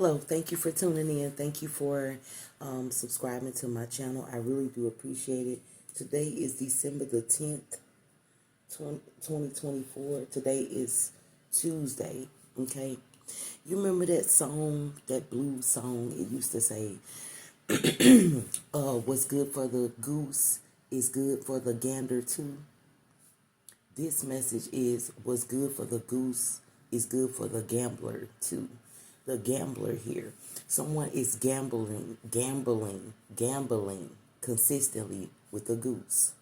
Hello, thank you for tuning in. Thank you for subscribing to my channel. I really do appreciate it. Today is December the 10th, 2024. Today is Tuesday, okay? You remember that song, that blues song? It used to say, what's good for the goose is good for the gander too. This message is what's good for the goose is good for the gambler too. The gambler here. Someone is gambling consistently with the goose.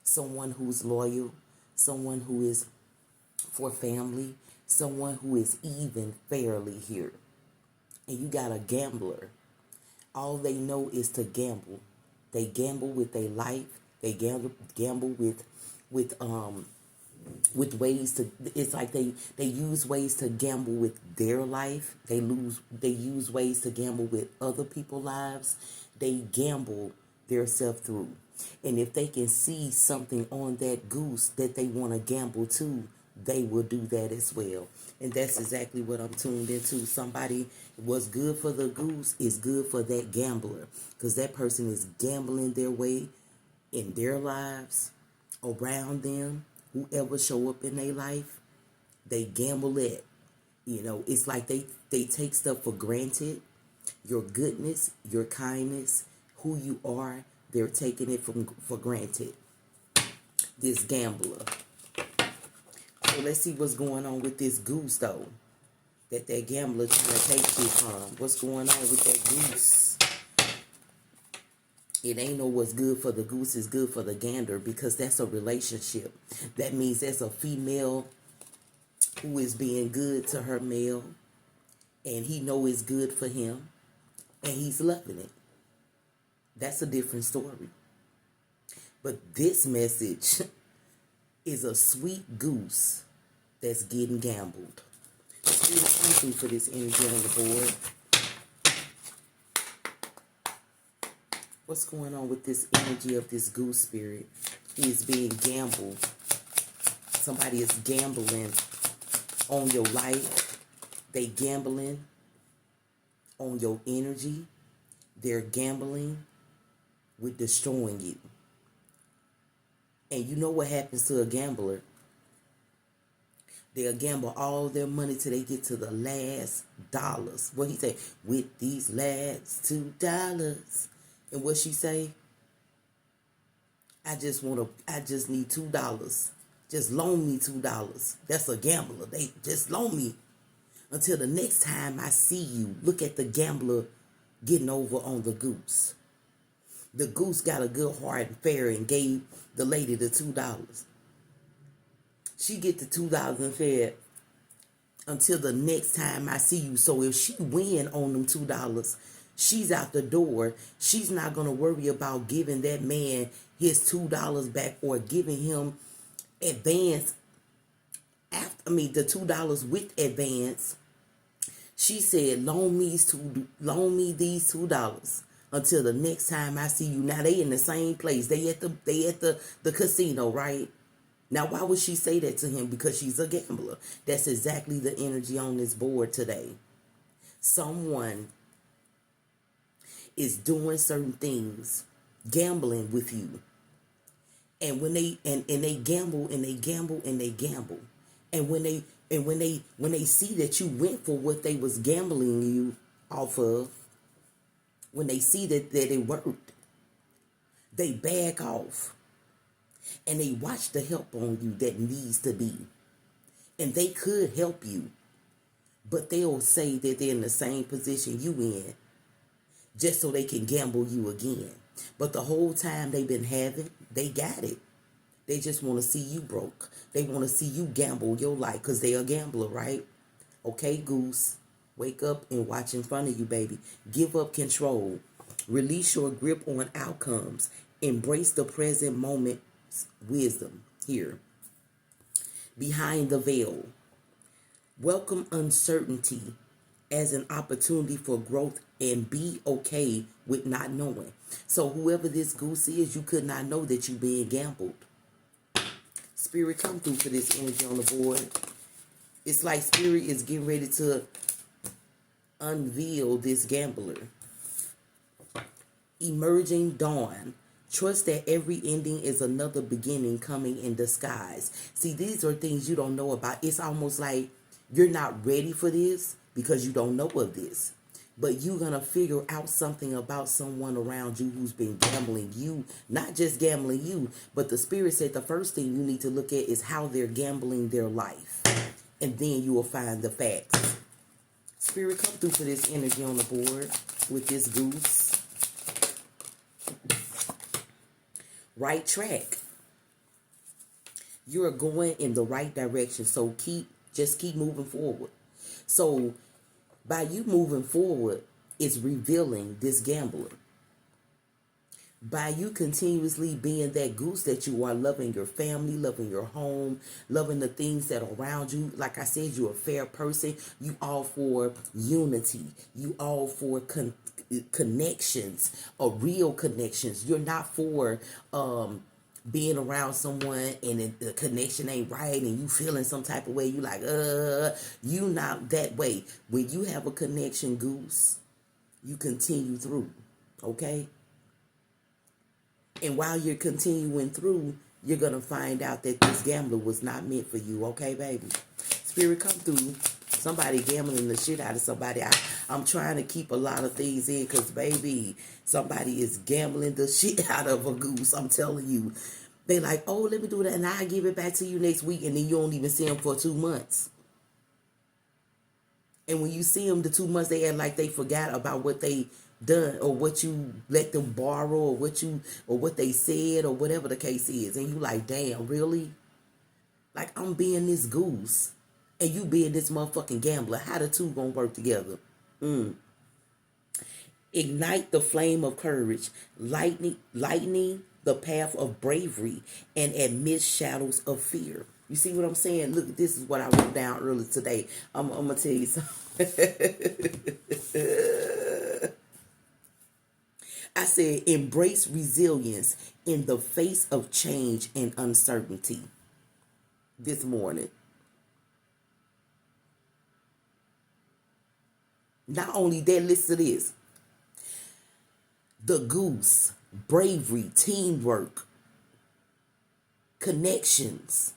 Someone who's loyal, someone who is for family, someone who is even fairly here. And you got a gambler. All they know is to gamble. They gamble with their life. They gamble with ways to, it's like they use ways to gamble with their life. They use ways to gamble with other people's lives. They gamble theirself through. And if they can see something on that goose that they want to gamble to, they will do that as well. And that's exactly what I'm tuned into. Somebody, what's good for the goose is good for that gambler, because that person is gambling their way in their lives, around them. Whoever show up in their life, they gamble it. You know, it's like they take stuff for granted. Your goodness, your kindness, who you are, they're taking it for granted. This gambler. So let's see what's going on with this goose, though, that gambler trying to take you from. What's going on with that goose? It ain't no what's good for the goose is good for the gander, because that's a relationship. That means there's a female who is being good to her male, and he know it's good for him, and he's loving it. That's a different story. But this message is a sweet goose that's getting gambled. Spirit, thank you for this energy on the board. What's going on with this energy of this goose spirit? He is being gambled. Somebody is gambling on your life. They gambling on your energy. They're gambling with destroying you. And you know what happens to a gambler? They'll gamble all their money till they get to the last dollars. What he say? With these last $2. And what she say? I just need $2. Just loan me $2. That's a gambler. They just loan me until the next time I see you. Look at the gambler getting over on the goose. The goose got a good heart and fair and gave the lady the $2. She get the $2 and fed until the next time I see you. So if she win on them $2, she's out the door. She's not going to worry about giving that man his $2 back or giving him advance. The $2 with advance. She said, loan me these $2 until the next time I see you. Now they in the same place. They at the casino, right? Now, why would she say that to him? Because she's a gambler. That's exactly the energy on this board today. Someone is doing certain things, gambling with you. And when they they gamble and they gamble and they gamble. And when they see that you went for what they was gambling you off of, when they see that it worked, they back off. And they watch the help on you that needs to be. And they could help you, but they'll say that they're in the same position you in, just so they can gamble you again. But the whole time they've been having, they got it. They just want to see you broke. They want to see you gamble your life, because they're a gambler, right? Okay, goose, wake up and watch in front of you, baby. Give up control. Release your grip on outcomes. Embrace the present moment. Wisdom here. Behind the veil. Welcome uncertainty as an opportunity for growth, and be okay with not knowing. So whoever this goose is, you could not know that you being gambled. Spirit, come through for this energy on the board. It's like Spirit is getting ready to Unveil this gambler. Emerging dawn. Trust that every ending is another beginning coming in disguise. See, these are things you don't know about. It's almost like you're not ready for this because you don't know of this. But you're going to figure out something about someone around you who's been gambling you, not just gambling you, but the Spirit said the first thing you need to look at is how they're gambling their life. And then you will find the facts. Spirit, come through for this energy on the board with this goose. Right track. You're going in the right direction. So just keep moving forward. So by you moving forward, it's revealing this gambler. By you continuously being that goose that you are, loving your family, loving your home, loving the things that are around you. Like I said, you're a fair person. You all for unity. You all for connections, or real connections. You're not for being around someone and the connection ain't right and you feeling some type of way. You like, you not that way. When you have a connection, goose, you continue through, okay? And while you're continuing through, you're going to find out that this gambler was not meant for you, okay, baby? Spirit, come through. Somebody gambling the shit out of somebody. I'm trying to keep a lot of things in because, baby, somebody is gambling the shit out of a goose. I'm telling you. They like, oh, let me do that, and I'll give it back to you next week, and then you don't even see them for 2 months. And when you see them the 2 months, they act like they forgot about what they done or what you let them borrow or what they said or whatever the case is. And you like, damn, really? Like, I'm being this goose and you being this motherfucking gambler. How the two gonna work together? Ignite the flame of courage, lightening the path of bravery, and amidst shadows of fear. You see what I'm saying? Look, this is what I wrote down earlier today. I'm gonna tell you something. I said, embrace resilience in the face of change and uncertainty this morning. Not only that, listen to this. The goose, bravery, teamwork, connections,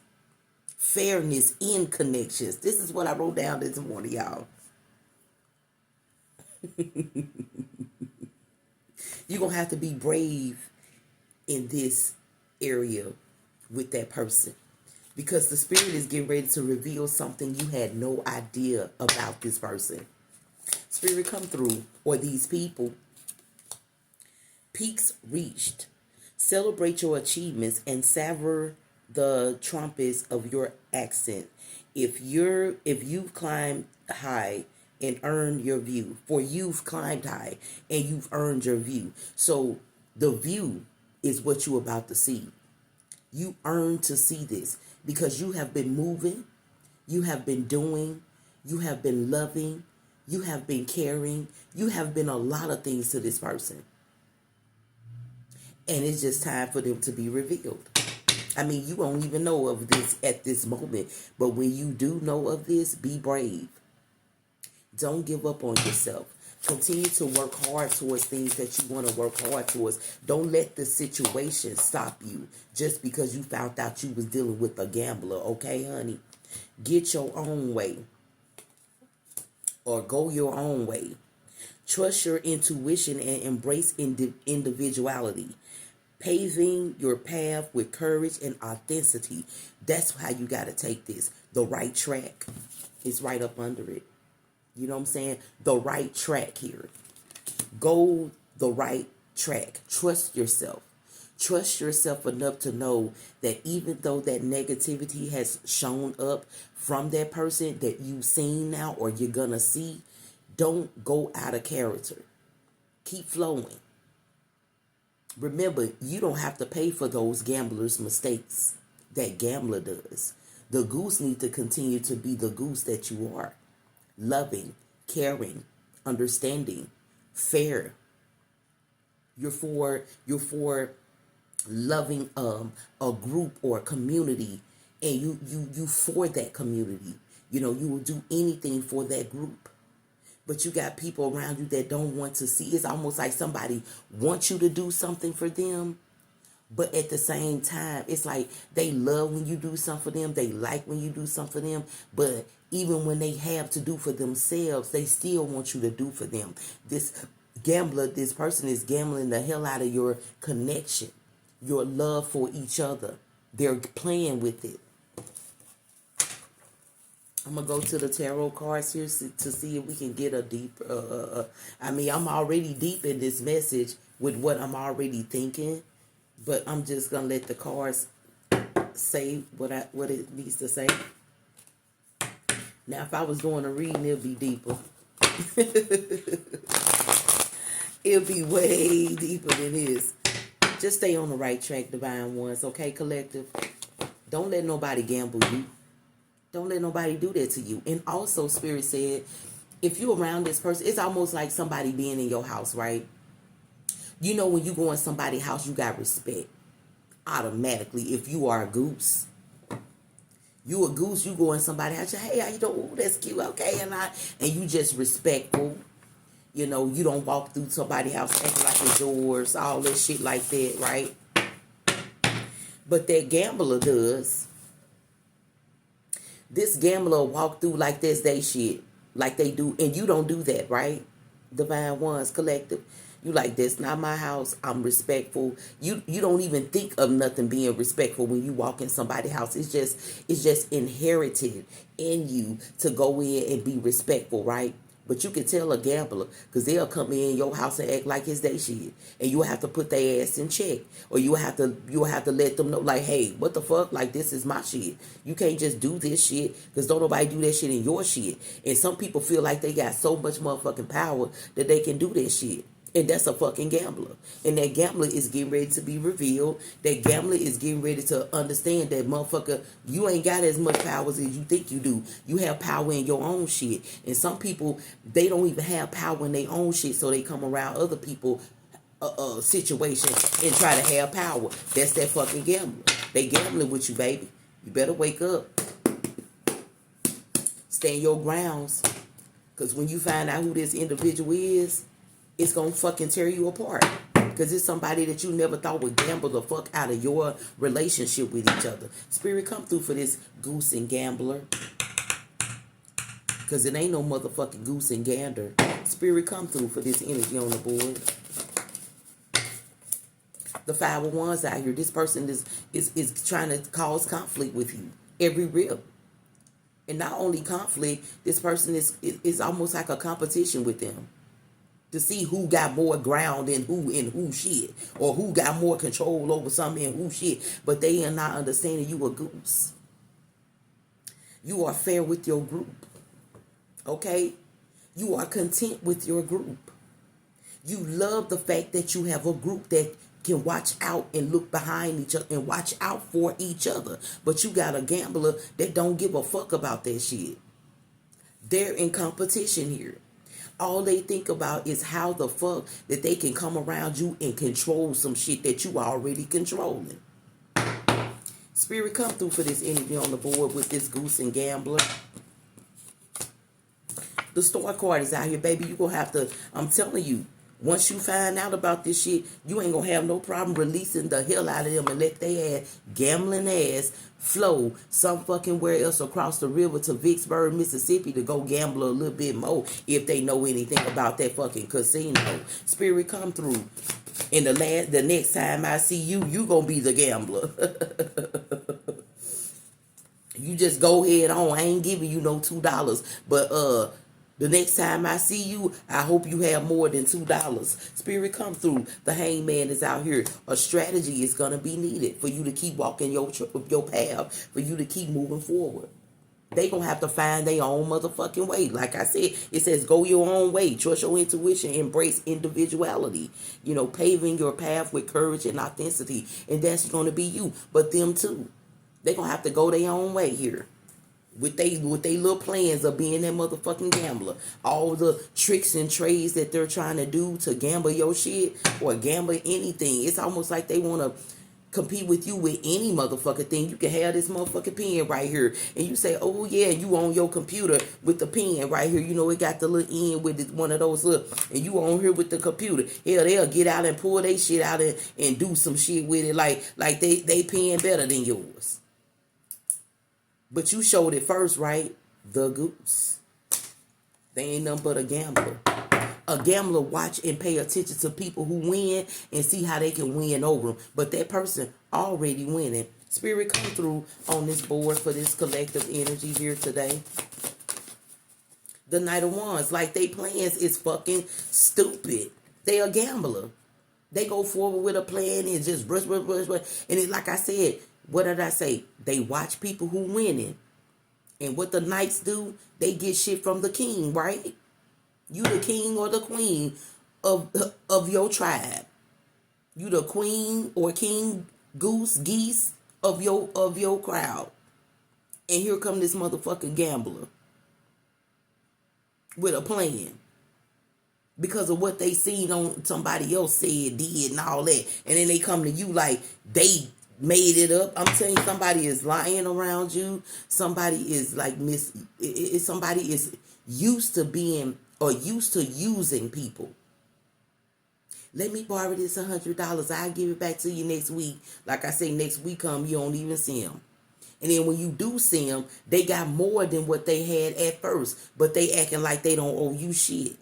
fairness in connections. This is what I wrote down this morning, y'all. You're going to have to be brave in this area with that person. Because the Spirit is getting ready to reveal something you had no idea about this person. Spirit, come through, or these people. Peaks reached. Celebrate your achievements and savor the trumpets of your accent. If you've climbed high and earned your view, for you've climbed high and you've earned your view. So the view is what you're about to see. You earned to see this because you have been moving, you have been doing, you have been loving, you have been caring, you have been a lot of things to this person. And it's just time for them to be revealed. I mean, you won't even know of this at this moment. But when you do know of this, be brave. Don't give up on yourself. Continue to work hard towards things that you want to work hard towards. Don't let the situation stop you just because you found out you was dealing with a gambler. Okay, honey? Get your own way. Or go your own way. Trust your intuition and embrace individuality. Paving your path with courage and authenticity. That's how you got to take this. The right track is right up under it. You know what I'm saying? The right track here. Go the right track. Trust yourself. Trust yourself enough to know that even though that negativity has shown up from that person that you've seen now or you're going to see, don't go out of character. Keep flowing. Remember, you don't have to pay for those gamblers' mistakes. That gambler does. The goose needs to continue to be the goose that you are. Loving, caring, understanding, fair. You're for loving a group or a community, and you for that community. You know, you will do anything for that group But you got people around you that don't want to see. It's almost like somebody wants you to do something for them. But at the same time, it's like they love when you do something for them. They like when you do something for them. But even when they have to do for themselves, they still want you to do for them. This person is gambling the hell out of your connection, your love for each other. They're playing with it. I'm going to go to the tarot cards here to see if we can get a deep... I'm already deep in this message with what I'm already thinking. But I'm just going to let the cards say what it needs to say. Now, if I was doing a reading, it'd be deeper. It'll be way deeper than this. Just stay on the right track, divine ones. Okay, collective? Don't let nobody gamble you. Don't let nobody do that to you. And also, Spirit said, if you're around this person, it's almost like somebody being in your house, right? You know, when you go in somebody's house, you got respect automatically. If you are a goose, you a goose, you go in somebody's house, hey, how you doing? Ooh, that's cute, okay, and you just respectful. You know, you don't walk through somebody's house acting like it's yours, all that shit like that, right? But that gambler does. This gambler walk through like that's they shit, like they do, and you don't do that, right? Divine ones, collective. You like, that's not my house. I'm respectful. You don't even think of nothing being respectful when you walk in somebody's house. It's just inherited in you to go in and be respectful, right? But you can tell a gambler because they'll come in your house and act like it's their shit, and you have to put their ass in check, or you have to let them know, like, hey, what the fuck? Like, this is my shit. You can't just do this shit because don't nobody do that shit in your shit. And some people feel like they got so much motherfucking power that they can do that shit. And that's a fucking gambler. And that gambler is getting ready to be revealed. That gambler is getting ready to understand that, motherfucker, you ain't got as much power as you think you do. You have power in your own shit. And some people, they don't even have power in their own shit, so they come around other people situation and try to have power. That's that fucking gambler. They gambling with you, baby. You better wake up. Stand your grounds. Because when you find out who this individual is, it's going to fucking tear you apart. Because it's somebody that you never thought would gamble the fuck out of your relationship with each other. Spirit, come through for this goose and gambler. Because it ain't no motherfucking goose and gander. Spirit, come through for this energy on the board. The 5 of Wands out here. This person is trying to cause conflict with you. Every rip. And not only conflict, this person is almost like a competition with them. To see who got more ground in who shit. Or who got more control over something in who shit. But they are not understanding you a goose. You are fair with your group. Okay? You are content with your group. You love the fact that you have a group that can watch out and look behind each other and watch out for each other. But you got a gambler that don't give a fuck about that shit. They're in competition here. All they think about is how the fuck that they can come around you and control some shit that you already controlling. Spirit, come through for this energy on the board with this goose and gambler. The Star card is out here, baby. You gonna have to, I'm telling you, once you find out about this shit, you ain't gonna have no problem releasing the hell out of them and let their ass, gambling ass, flow some fucking where else across the river to Vicksburg, Mississippi to go gamble a little bit more if they know anything about that fucking casino. Spirit, come through. And the next time I see you, you gonna be the gambler. You just go head on. I ain't giving you no $2, but the next time I see you, I hope you have more than $2. Spirit, come through. The Hangman is out here. A strategy is going to be needed for you to keep walking your path, for you to keep moving forward. They going to have to find their own motherfucking way. Like I said, it says go your own way. Trust your intuition. Embrace individuality. You know, paving your path with courage and authenticity. And that's going to be you. But them too. They going to have to go their own way here. With they little plans of being that motherfucking gambler. All the tricks and trades that they're trying to do to gamble your shit or gamble anything. It's almost like they want to compete with you with any motherfucking thing. You can have this motherfucking pen right here, and you say, oh yeah, you on your computer with the pen right here. You know, it got the little end with it, one of those little, and you on here with the computer. Hell, they'll get out and pull their shit out and do some shit with it like they pen better than yours. But you showed it first, right? The Goose. They ain't nothing but a gambler. A gambler watch and pay attention to people who win and see how they can win over them. But that person already winning. Spirit, come through on this board for this collective energy here today. The Knight of Wands, like they plans is fucking stupid. They a gambler. They go forward with a plan and just brush. And it's like I said, what did I say? They watch people who winning. And what the knights do, they get shit from the king, right? You the king or the queen of your tribe. You the queen or king, goose, geese of your crowd. And here come this motherfucking gambler with a plan. Because of what they seen on somebody else said, did, and all that. And then they come to you like they made it up. I'm telling you, somebody is lying around you. Somebody is like somebody is used to being or used to using people. Let me borrow this $100. I'll give it back to you next week. Like I say, next week come, you don't even see them. And then when you do see them, they got more than what they had at first. But they acting like they don't owe you shit.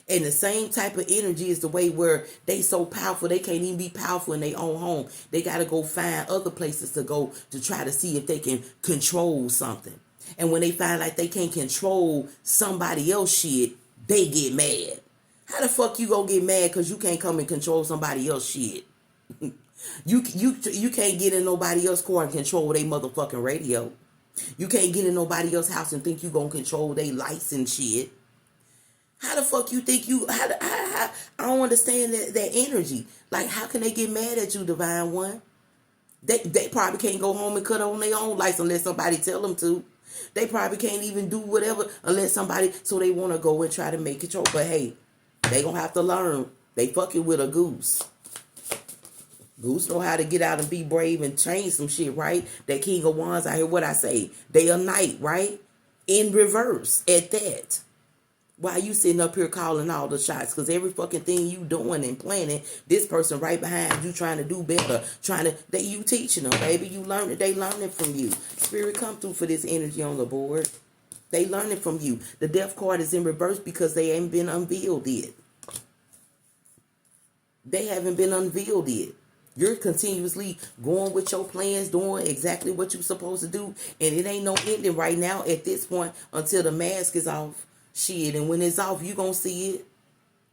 And the same type of energy is the way where they so powerful, they can't even be powerful in their own home. They got to go find other places to go to try to see if they can control something. And when they find like they can't control somebody else's shit, they get mad. How the fuck you gonna get mad because you can't come and control somebody else's shit? You can't get in nobody else's car and control their motherfucking radio. You can't get in nobody else's house and think you gonna control their lights and shit. How the fuck you think you... I don't understand that energy. Like, how can they get mad at you, Divine One? They probably can't go home and cut on their own lights unless somebody tell them to. They probably can't even do whatever unless somebody... So they want to go and try to make control. But hey, they gonna have to learn. They fucking with a goose. Goose know how to get out and be brave and change some shit, right? That King of Wands, I hear what I say. They a knight, right? In reverse at that. Why you sitting up here calling all the shots? Because every fucking thing you doing and planning, this person right behind you trying to do better. You teaching them, baby. You learn it. They learning from you. Spirit, come through for this energy on the board. They learning from you. The death card is in reverse because they ain't been unveiled yet. They haven't been unveiled yet. You're continuously going with your plans, doing exactly what you're supposed to do. And it ain't no ending right now at this point until the mask is off. Shit, and when it's off, you gonna see it.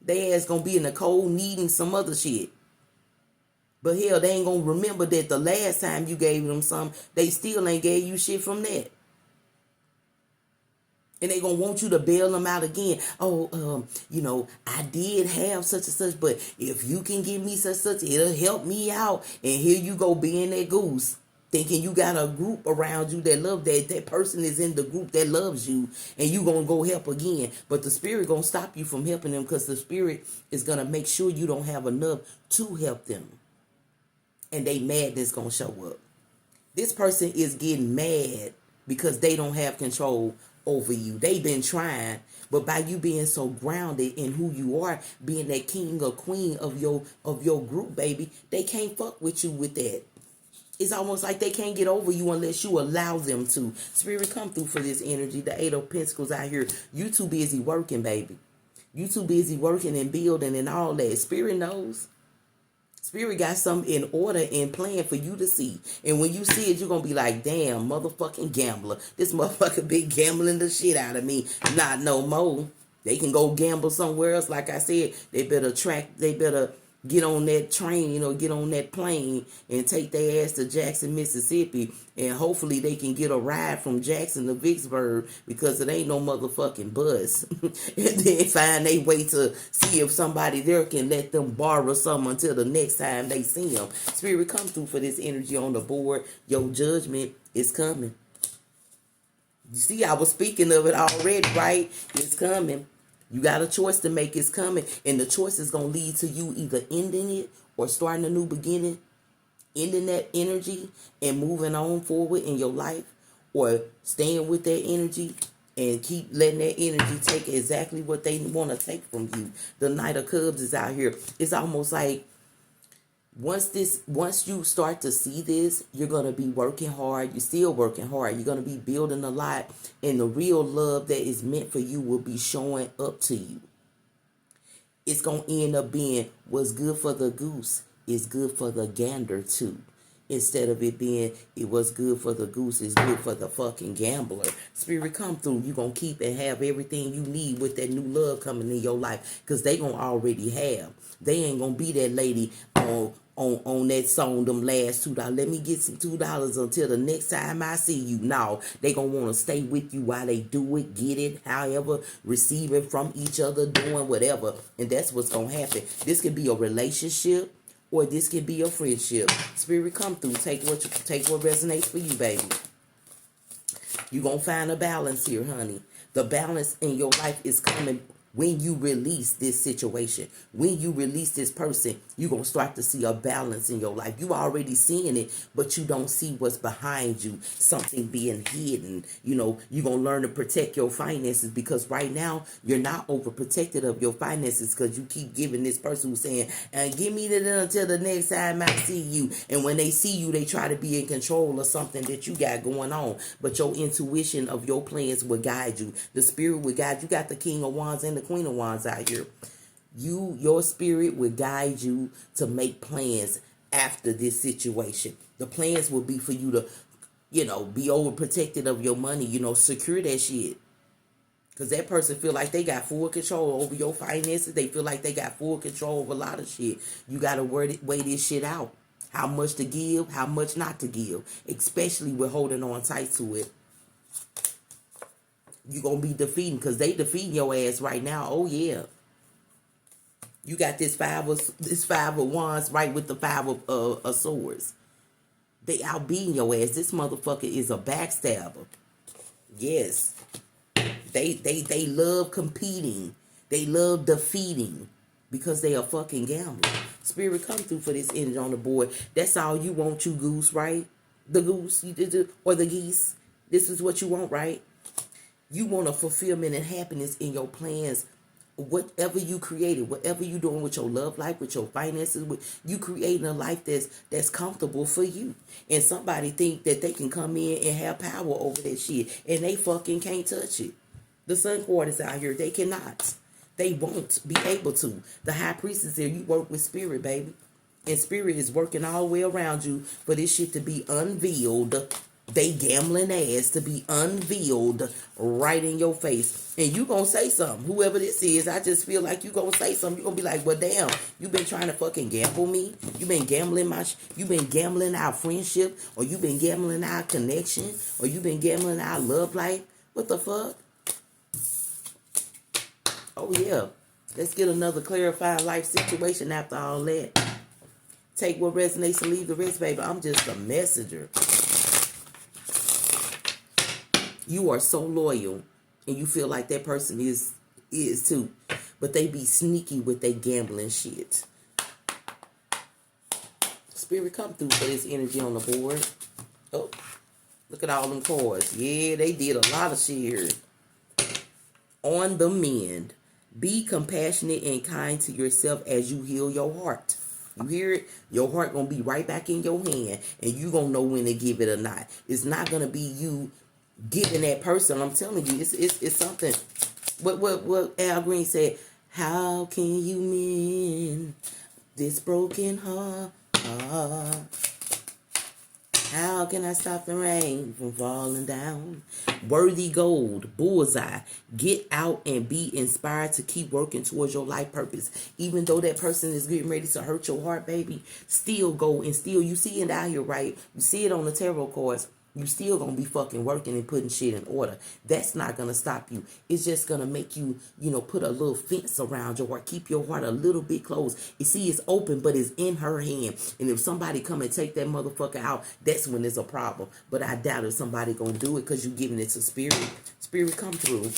They ass gonna be in the cold needing some other shit. But hell, they ain't gonna remember that the last time you gave them some, they still ain't gave you shit from that. And they gonna want you to bail them out again. Oh, I did have such and such, but if you can give me such, it'll help me out. And here you go being that goose. Thinking you got a group around you that love that person is in the group that loves you, and you gonna go help again. But the spirit gonna stop you from helping them because the spirit is gonna make sure you don't have enough to help them. And they madness gonna show up. This person is getting mad because they don't have control over you. They been trying, but by you being so grounded in who you are, being that king or queen of your group, baby, they can't fuck with you with that. It's almost like they can't get over you unless you allow them to. Spirit, come through for this energy. The Eight of Pentacles out here. You too busy working, baby. You too busy working and building and all that. Spirit knows. Spirit got something in order and plan for you to see. And when you see it, you're going to be like, damn, motherfucking gambler. This motherfucker been gambling the shit out of me. Not no more. They can go gamble somewhere else. Like I said, they better get on that train, get on that plane and take their ass to Jackson, Mississippi. And hopefully they can get a ride from Jackson to Vicksburg because it ain't no motherfucking bus. And then find their way to see if somebody there can let them borrow something until the next time they see them. Spirit, come through for this energy on the board. Your judgment is coming. You see, I was speaking of it already, right? It's coming. You got a choice to make. It's coming. And the choice is going to lead to you either ending it or starting a new beginning, ending that energy and moving on forward in your life, or staying with that energy and keep letting that energy take exactly what they want to take from you. The Knight of Cups is out here. It's almost like once you start to see this, you're going to be working hard. You're still working hard. You're going to be building a lot, and the real love that is meant for you will be showing up to you. It's going to end up being what's good for the goose is good for the gander too. Instead of it being it was good for the goose is good for the fucking gambler. Spirit come through. You're going to keep and have everything you need with that new love coming in your life. Because they going to already have. They ain't going to be that lady on that song, them last $2. Let me get some $2 until the next time I see you. No, they gonna want to stay with you while they do it, get it, however, receiving from each other, doing whatever. And that's what's gonna happen. This could be a relationship, or this could be a friendship. Spirit come through. Take what resonates for you, baby. You gonna find a balance here, honey. The balance in your life is coming when you release this situation. When you release this person, you're going to start to see a balance in your life. You already seeing it, but you don't see what's behind you. Something being hidden. You know, you're going to learn to protect your finances, because right now you're not overprotected of your finances, because you keep giving this person who's saying, give me that until the next time I see you. And when they see you, they try to be in control of something that you got going on. But your intuition of your plans will guide you. The spirit will guide you. Got the King of Wands and the Queen of Wands out here. Your spirit will guide you to make plans after this situation. The plans will be for you to, be overprotected of your money, secure that shit. Because that person feel like they got full control over your finances. They feel like they got full control over a lot of shit. You got to weigh this shit out. How much to give, how much not to give. Especially with holding on tight to it. You're going to be defeating, because they defeating your ass right now. Oh, yeah. You got this five of wands right with the five of swords. They outbeating your ass. This motherfucker is a backstabber. Yes. They love competing. They love defeating, because they are fucking gambling. Spirit come through for this energy on the board. That's all you want, you goose, right? The goose, or the geese. This is what you want, right? You want a fulfillment and happiness in your plans. Whatever you created, whatever you doing with your love life, with your finances, you creating a life that's comfortable for you. And somebody think that they can come in and have power over that shit, and they fucking can't touch it. The Sun Quad is out here. They cannot. They won't be able to. The High Priestess here, you work with spirit, baby. And spirit is working all the way around you for this shit to be unveiled. They gambling ass to be unveiled right in your face. And you gonna say something. Whoever this is, I just feel like you gonna say something. You gonna be like, well, damn, you been trying to fucking gamble me? You been gambling you been gambling our friendship? Or you been gambling our connection? Or you been gambling our love life? What the fuck? Oh, yeah. Let's get another clarifying life situation after all that. Take what resonates and leave the rest, baby. I'm just a messenger. You are so loyal, and you feel like that person is too. But they be sneaky with their gambling shit. Spirit come through for this energy on the board. Oh, look at all them cards. Yeah, they did a lot of shit here. On the mend. Be compassionate and kind to yourself as you heal your heart. You hear it? Your heart gonna be right back in your hand, and you gonna know when to give it or not. It's not gonna be you giving that person. I'm telling you, it's something. What Al Green said. How can you mend this broken heart? How can I stop the rain from falling down? Worthy gold, bullseye. Get out and be inspired to keep working towards your life purpose. Even though that person is getting ready to hurt your heart, baby, still go and still, you see it out here, right? You see it on the tarot cards. You still gonna be fucking working and putting shit in order. That's not gonna stop you. It's just gonna make you, put a little fence around your heart. Keep your heart a little bit closed. You see, it's open, but it's in her hand. And if somebody come and take that motherfucker out, that's when there's a problem. But I doubt if somebody gonna do it, because you giving it to spirit. Spirit come through.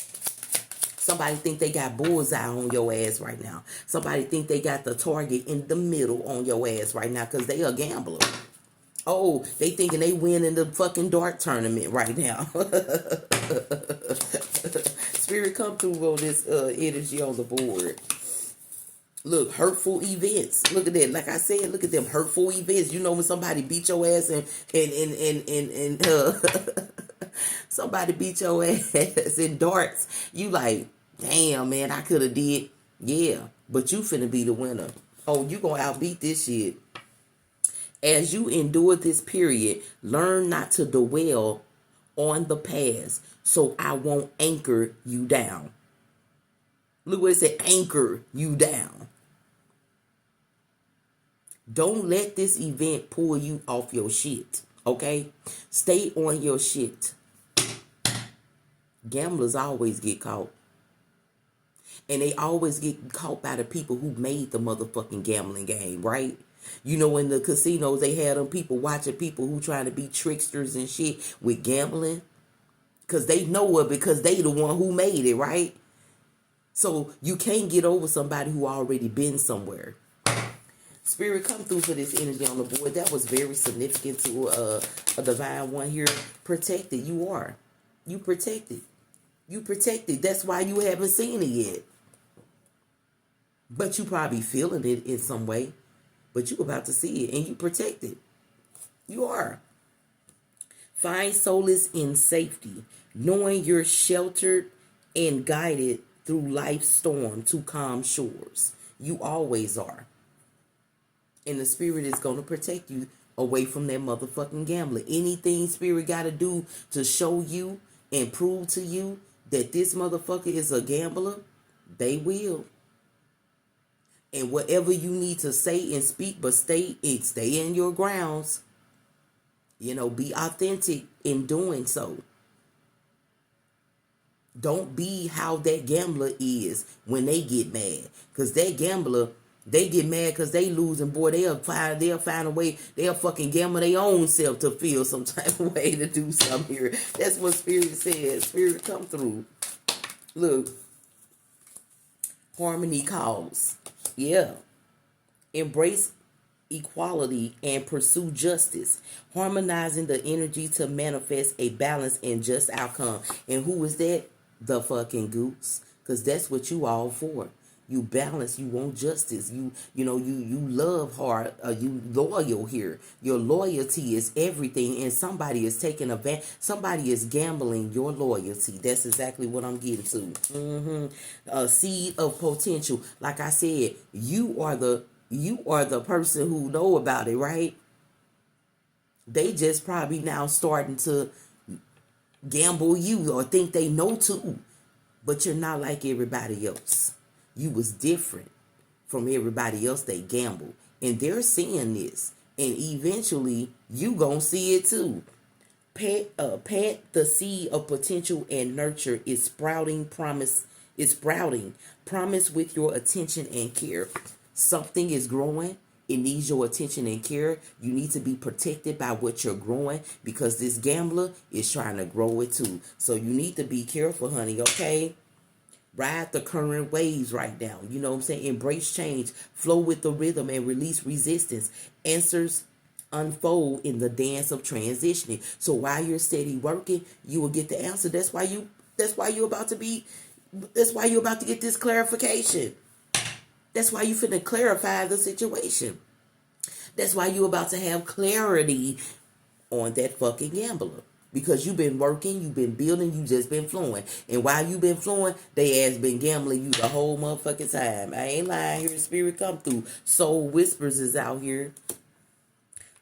Somebody think they got bullseye on your ass right now. Somebody think they got the target in the middle on your ass right now because they a gambler. Oh, they thinking they win in the fucking dart tournament right now. Spirit, come through on this energy on the board. Look, hurtful events. Look at that. Like I said, look at them hurtful events. You know when somebody beat your ass and somebody beat your ass in darts. You like, damn man, I could have did. Yeah, but you finna be the winner. Oh, you gonna outbeat this shit. As you endure this period, learn not to dwell on the past so I won't anchor you down. Look what it said, anchor you down. Don't let this event pull you off your shit, okay? Stay on your shit. Gamblers always get caught. And they always get caught by the people who made the motherfucking gambling game, right? You know, in the casinos, they had them people watching people who trying to be tricksters and shit with gambling. Because they know it because they the one who made it, right? So you can't get over somebody who already been somewhere. Spirit, come through for this energy on the board. That was very significant to a divine one here. Protected, you are. You protected. You protected. That's why you haven't seen it yet. But you probably feeling it in some way. But you about to see it and you protected. You are. Find solace in safety, knowing you're sheltered and guided through life's storm to calm shores. You always are. And the spirit is going to protect you away from that motherfucking gambler. Anything spirit got to do to show you and prove to you that this motherfucker is a gambler, they will. And whatever you need to say and speak, but stay in your grounds. You know, be authentic in doing so. Don't be how that gambler is when they get mad. Because that gambler, they get mad because they lose, and boy, they'll find a way, they'll fucking gamble their own self to feel some type of way to do something here. That's what Spirit said. Spirit, come through. Look. Harmony calls. Yeah. Embrace equality and pursue justice, harmonizing the energy to manifest a balanced and just outcome. And who is that? The fucking Goose. Because that's what you all for. You balance, you want justice, you love hard, you loyal here. Your loyalty is everything, and somebody is taking advantage, somebody is gambling your loyalty. That's exactly what I'm getting to. A seed of potential. Like I said, you are the person who know about it, right? They just probably now starting to gamble you or think they know too, but you're not like everybody else. You was different from everybody else they gamble. And they're seeing this. And eventually, you gonna see it too. Plant the seed of potential and nurture is sprouting. Promise with your attention and care. Something is growing. It needs your attention and care. You need to be protected by what you're growing because this gambler is trying to grow it too. So you need to be careful, honey, okay? Ride the current waves right now. You know what I'm saying? Embrace change. Flow with the rhythm and release resistance. Answers unfold in the dance of transitioning. So while you're steady working, you will get the answer. That's why you're about to get this clarification. That's why you finna clarify the situation. That's why you're about to have clarity on that fucking gambler. Because you've been working, you've been building, you just been flowing. And while you been flowing, they ass been gambling you the whole motherfucking time. I ain't lying here. Spirit come through. Soul Whispers is out here.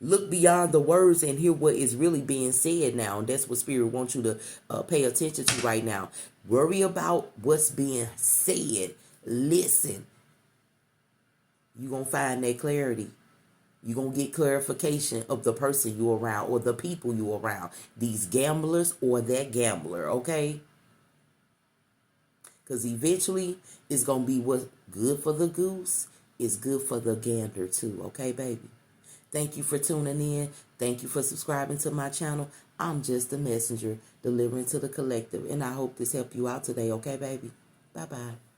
Look beyond the words and hear what is really being said now. And that's what Spirit wants you to pay attention to right now. Worry about what's being said. Listen. You're going to find that clarity. You're going to get clarification of the person you're around or the people you're around. These gamblers or that gambler, okay? Because eventually it's going to be what's good for the goose is good for the gander too, okay, baby? Thank you for tuning in. Thank you for subscribing to my channel. I'm just a messenger delivering to the collective. And I hope this helped you out today, okay, baby? Bye bye.